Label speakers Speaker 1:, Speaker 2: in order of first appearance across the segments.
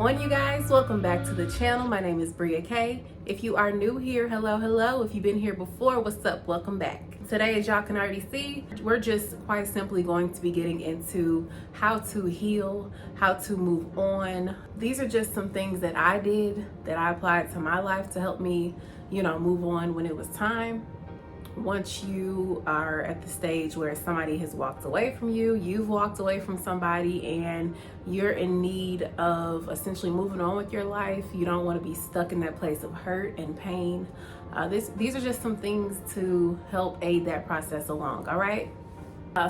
Speaker 1: on, you guys? Welcome back to the channel. My name is Bria K. If you are new here, hello. If you've been here before, what's up? Welcome back. Today, as y'all can already see, we're just quite simply going to be getting into how to heal, how to move on. These are just some things that I did, that I applied to my life to help me, move on when it was time. Once you are at the stage where somebody has walked away from you, you've walked away from somebody, and you're in need of essentially moving on with your life, you don't want to be stuck in that place of hurt and pain. These are just some things to help aid that process along, all right?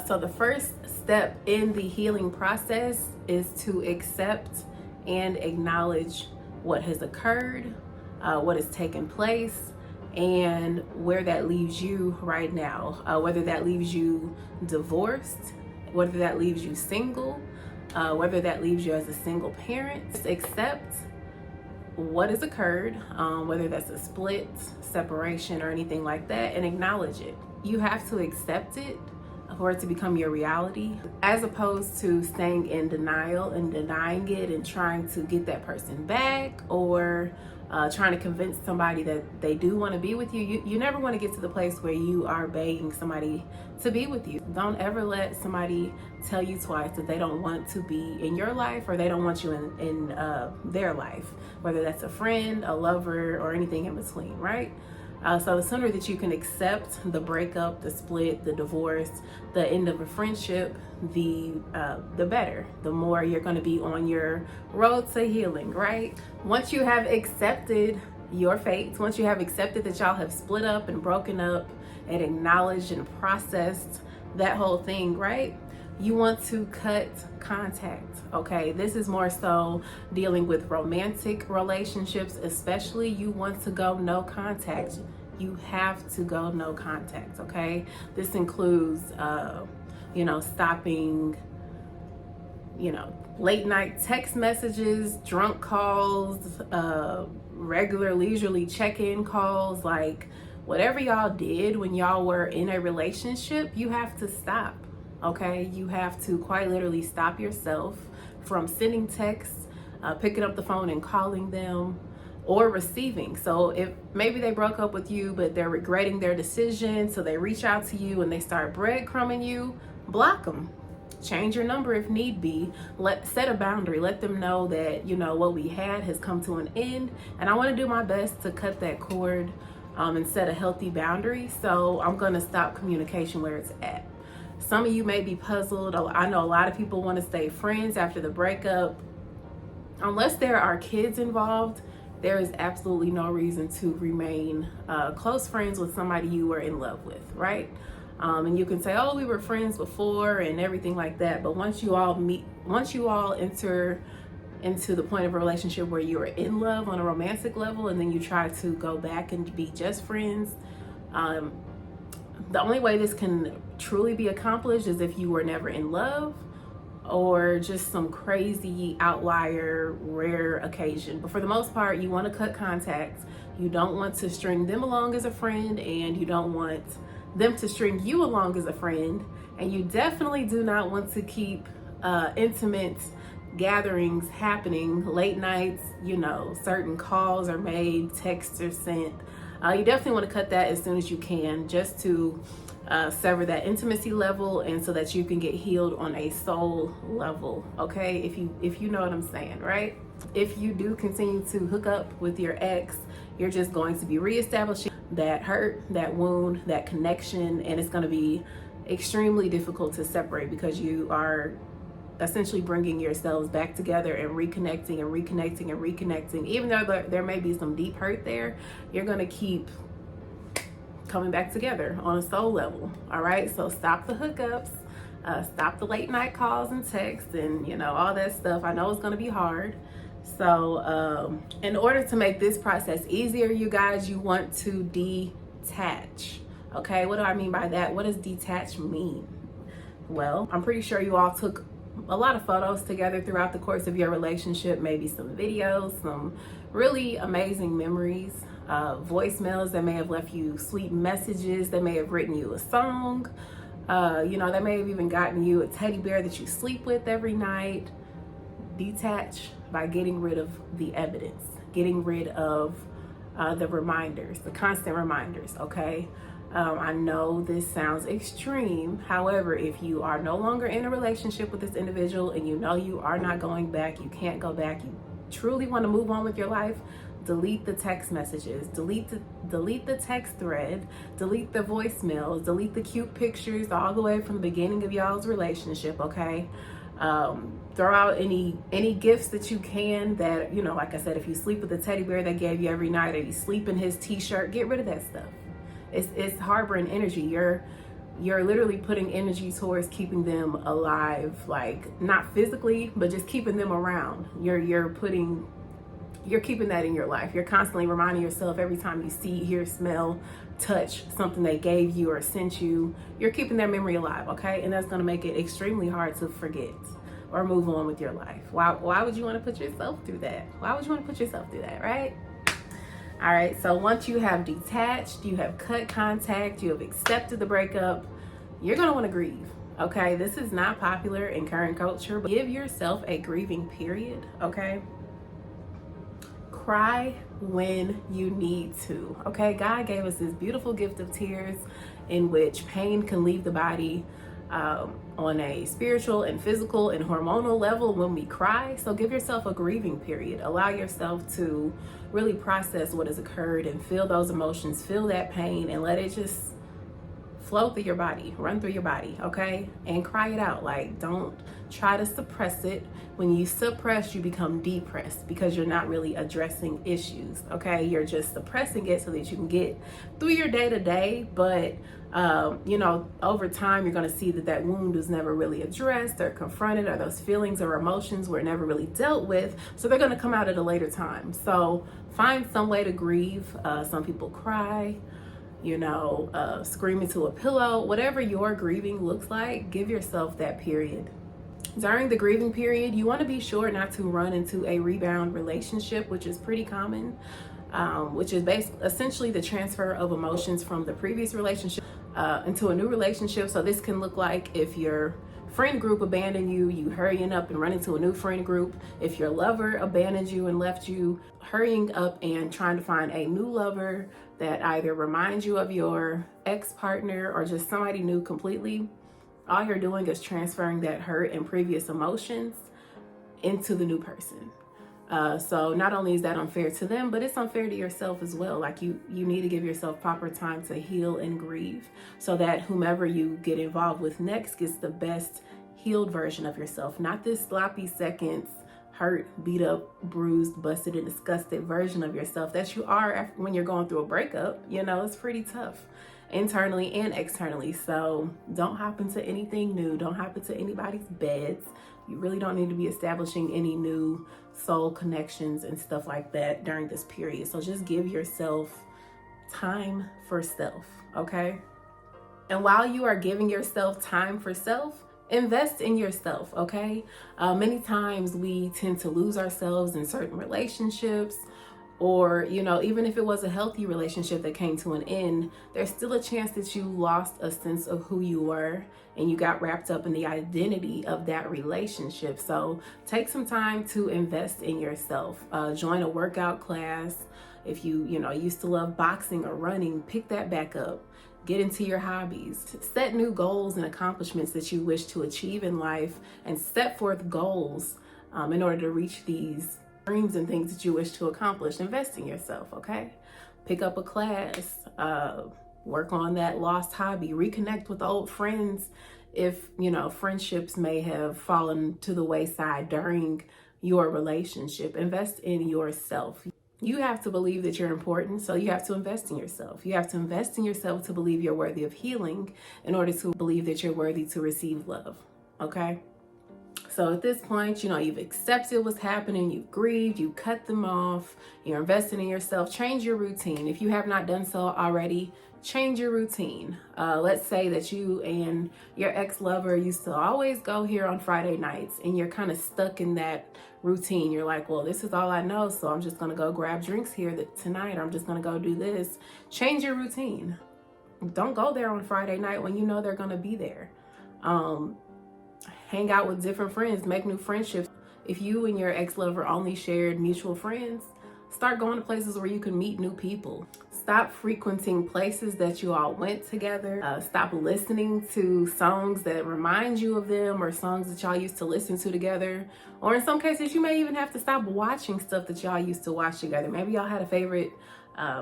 Speaker 1: So the first step in the healing process is to accept and acknowledge what has occurred, what has taken place, and where that leaves you right now, whether that leaves you divorced, whether that leaves you single, whether that leaves you as a single parent. Just accept what has occurred, whether that's a split, separation, or anything like that, and acknowledge it. You have to accept it for it to become your reality, as opposed to staying in denial and denying it and trying to get that person back, or trying to convince somebody that they do want to be with you. You never want to get to the place where you are begging somebody to be with you. Don't ever let somebody tell you twice that they don't want to be in your life, or they don't want you in their life, whether that's a friend, a lover, or anything in between, right? So the sooner that you can accept the breakup, the split, the divorce, the end of a friendship, the better. The more you're going to be on your road to healing, right? Once you have accepted your fate, once you have accepted that y'all have split up and broken up and acknowledged and processed that whole thing, right? You want to cut contact, okay? This is more so dealing with romantic relationships, especially. You want to go no contact. You have to go no contact, okay? This includes, stopping, late night text messages, drunk calls, regular leisurely check-in calls, like whatever y'all did when y'all were in a relationship, you have to stop. Okay, you have to quite literally stop yourself from sending texts, picking up the phone and calling them, or receiving. So if maybe they broke up with you, but they're regretting their decision, so they reach out to you and they start breadcrumbing you, block them. Change your number if need be. Set a boundary. Let them know that, what we had has come to an end, and I want to do my best to cut that cord and set a healthy boundary. So I'm going to stop communication where it's at. Some of you may be puzzled. I know a lot of people want to stay friends after the breakup. Unless there are kids involved, there is absolutely no reason to remain close friends with somebody you were in love with, right? And you can say, oh, we were friends before and everything like that. But once you all enter into the point of a relationship where you are in love on a romantic level, and then you try to go back and be just friends, the only way this can truly be accomplished is if you were never in love, or just some crazy outlier rare occasion. But for the most part, you want to cut contact. You don't want to string them along as a friend, and you don't want them to string you along as a friend. And you definitely do not want to keep intimate gatherings happening, late nights, certain calls are made, texts are sent. You definitely want to cut that as soon as you can, just to sever that intimacy level, and so that you can get healed on a soul level, okay? If you know what I'm saying, right? If you do continue to hook up with your ex, you're just going to be reestablishing that hurt, that wound, that connection, and it's going to be extremely difficult to separate, because you are essentially bringing yourselves back together and reconnecting. Even though there may be some deep hurt there, you're going to keep coming back together on a soul level. All right, so stop the hookups, stop the late night calls and texts, and all that stuff. I know it's going to be hard. So in order to make this process easier, you guys, you want to detach. Okay, what do I mean by that? What does detach mean? Well, I'm pretty sure you all took a lot of photos together throughout the course of your relationship, maybe some videos, some really amazing memories, voicemails that may have left you sweet messages, they may have written you a song, they may have even gotten you a teddy bear that you sleep with every night. Detach by getting rid of the evidence, getting rid of the reminders, the constant reminders, okay? I know this sounds extreme. However, if you are no longer in a relationship with this individual and you know you are not going back, you can't go back, you truly want to move on with your life, delete the text messages, delete the text thread, delete the voicemails, delete the cute pictures all the way from the beginning of y'all's relationship, okay? Throw out any gifts that you can that, you know, like I said, if you sleep with the teddy bear they gave you every night, or you sleep in his t-shirt, get rid of that stuff. It's harboring energy. You're literally putting energy towards keeping them alive, like not physically, but just keeping them around. You're keeping that in your life. You're constantly reminding yourself every time you see, hear, smell, touch something they gave you or sent you, you're keeping their memory alive, okay? And that's gonna make it extremely hard to forget or move on with your life. Why would you wanna put yourself through that? Why would you wanna put yourself through that, right? All right, so once you have detached, you have cut contact, you have accepted the breakup, you're gonna wanna grieve, okay? This is not popular in current culture, but give yourself a grieving period, okay? Cry when you need to, okay? God gave us this beautiful gift of tears in which pain can leave the body on a spiritual and physical and hormonal level when we cry. So give yourself a grieving period. Allow yourself to really process what has occurred and feel those emotions, feel that pain, and let it just flow through your body, run through your body, okay? And cry it out. Like, don't try to suppress it. When you suppress, you become depressed because you're not really addressing issues, okay? You're just suppressing it so that you can get through your day-to-day, but you know, over time, you're gonna see that wound was never really addressed or confronted, or those feelings or emotions were never really dealt with, so they're gonna come out at a later time. So find some way to grieve. Some people cry, you know, scream into a pillow. Whatever your grieving looks like, give yourself that period. During the grieving period, you want to be sure not to run into a rebound relationship, which is pretty common, which is essentially the transfer of emotions from the previous relationship into a new relationship. So this can look like if your friend group abandoned you, you hurrying up and run into a new friend group. If your lover abandoned you and left you, hurrying up and trying to find a new lover that either reminds you of your ex-partner or just somebody new completely. All you're doing is transferring that hurt and previous emotions into the new person. So not only is that unfair to them, but it's unfair to yourself as well. Like you need to give yourself proper time to heal and grieve so that whomever you get involved with next gets the best healed version of yourself, not this sloppy seconds, hurt, beat up, bruised, busted, and disgusted version of yourself that you are when you're going through a breakup. You know, it's pretty tough internally and externally. So don't hop into anything new. Don't hop into anybody's beds. You really don't need to be establishing any new soul connections and stuff like that during this period. So just give yourself time for self, okay? And while you are giving yourself time for self, invest in yourself, okay? Many times we tend to lose ourselves in certain relationships, or, you know, even if it was a healthy relationship that came to an end, there's still a chance that you lost a sense of who you were and you got wrapped up in the identity of that relationship. So take some time to invest in yourself. Join a workout class. If you used to love boxing or running, pick that back up. Get into your hobbies. Set new goals and accomplishments that you wish to achieve in life, and set forth goals in order to reach these dreams and things that you wish to accomplish. Invest in yourself, okay? Pick up a class, work on that lost hobby, reconnect with old friends if, friendships may have fallen to the wayside during your relationship. Invest in yourself. You have to believe that you're important, so you have to invest in yourself. You have to invest in yourself to believe you're worthy of healing in order to believe that you're worthy to receive love, okay? So at this point, you've accepted what's happening, you've grieved, you cut them off, you're investing in yourself. Change your routine. If you have not done so already, change your routine. Let's say that you and your ex-lover used to always go here on Friday nights, and you're kind of stuck in that routine. You're like, well, this is all I know, so I'm just gonna go grab drinks here tonight, or I'm just gonna go do this. Change your routine. Don't go there on Friday night when you know they're gonna be there. Hang out with different friends, make new friendships. If you and your ex-lover only shared mutual friends, start going to places where you can meet new people. Stop frequenting places that you all went together. Stop listening to songs that remind you of them or songs that y'all used to listen to together. Or in some cases, you may even have to stop watching stuff that y'all used to watch together. Maybe y'all had a favorite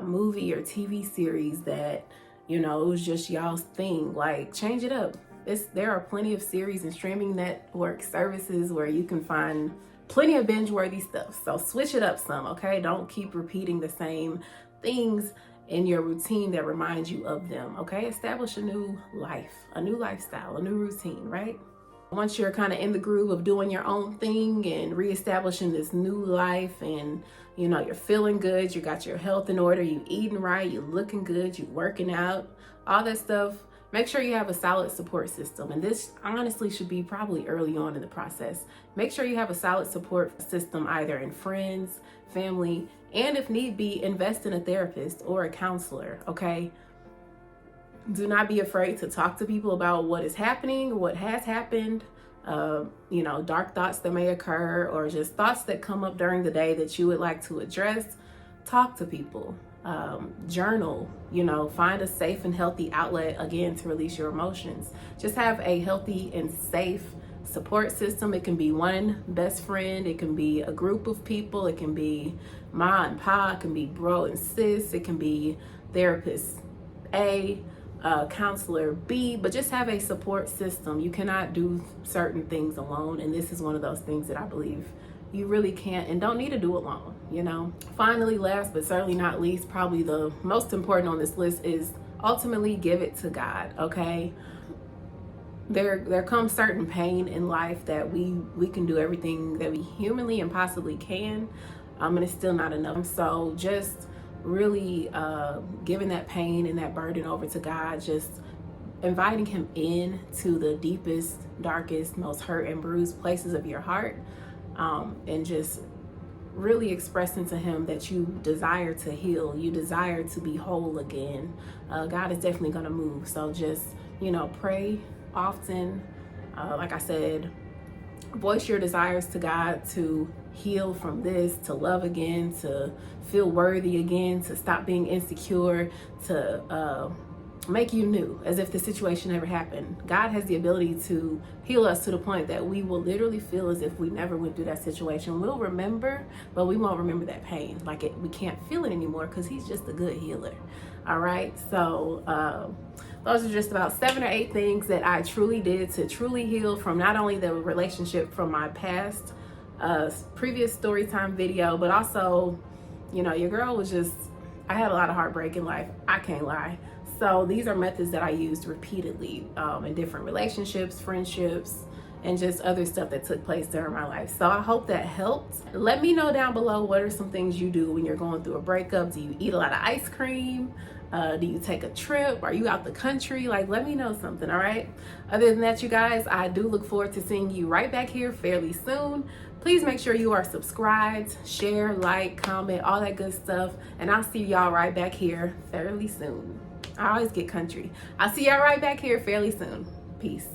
Speaker 1: movie or TV series that, you know, it was just y'all's thing. Like, change it up. There are plenty of series and streaming network services where you can find plenty of binge-worthy stuff. So switch it up some, okay? Don't keep repeating the same things in your routine that remind you of them, okay? Establish a new life, a new lifestyle, a new routine, right? Once you're kind of in the groove of doing your own thing and reestablishing this new life, and you know, you're feeling good, you got your health in order, you eating right, you looking good, you working out, all that stuff, make sure you have a solid support system. And this honestly should be probably early on in the process. Make sure you have a solid support system, either in friends, family, and if need be, invest in a therapist or a counselor, okay? Do not be afraid to talk to people about what is happening, what has happened, you know, dark thoughts that may occur, or just thoughts that come up during the day that you would like to address. Talk to people, journal, you know, find a safe and healthy outlet, again, to release your emotions. Just have a healthy and safe support system. It can be one best friend, it can be a group of people, it can be ma and pa, it can be bro and sis, it can be therapist A, counselor B, but just have a support system. You cannot do certain things alone, and this is one of those things that I believe you really can't and don't need to do alone, you know. Finally, last but certainly not least, probably the most important on this list, is ultimately give it to God, okay? There comes certain pain in life that we can do everything that we humanly and possibly can, and it's still not enough. So just really giving that pain and that burden over to God, just inviting him in to the deepest, darkest, most hurt and bruised places of your heart, and just really expressing to him that you desire to heal, you desire to be whole again. God is definitely going to move. So just, you know, pray often. Like I said, voice your desires to God to heal from this, to love again, to feel worthy again, to stop being insecure, to make you new, as if the situation never happened. God has the ability to heal us to the point that we will literally feel as if we never went through that situation. We'll remember, but we won't remember that pain. We can't feel it anymore because he's just a good healer. All right, so those are just about 7 or 8 things that I truly did to truly heal from not only the relationship from my past previous story time video, but also, you know, your girl was just, I had a lot of heartbreak in life, I can't lie. So these are methods that I used repeatedly in different relationships, friendships, and just other stuff that took place during my life. So I hope that helped. Let me know down below, what are some things you do when you're going through a breakup? Do you eat a lot of ice cream? Do you take a trip? Are you out the country? Like, let me know something, all right? Other than that, you guys, I do look forward to seeing you right back here fairly soon. Please make sure you are subscribed, share, like, comment, all that good stuff. And I'll see y'all right back here fairly soon. I always get country. I'll see y'all right back here fairly soon. Peace.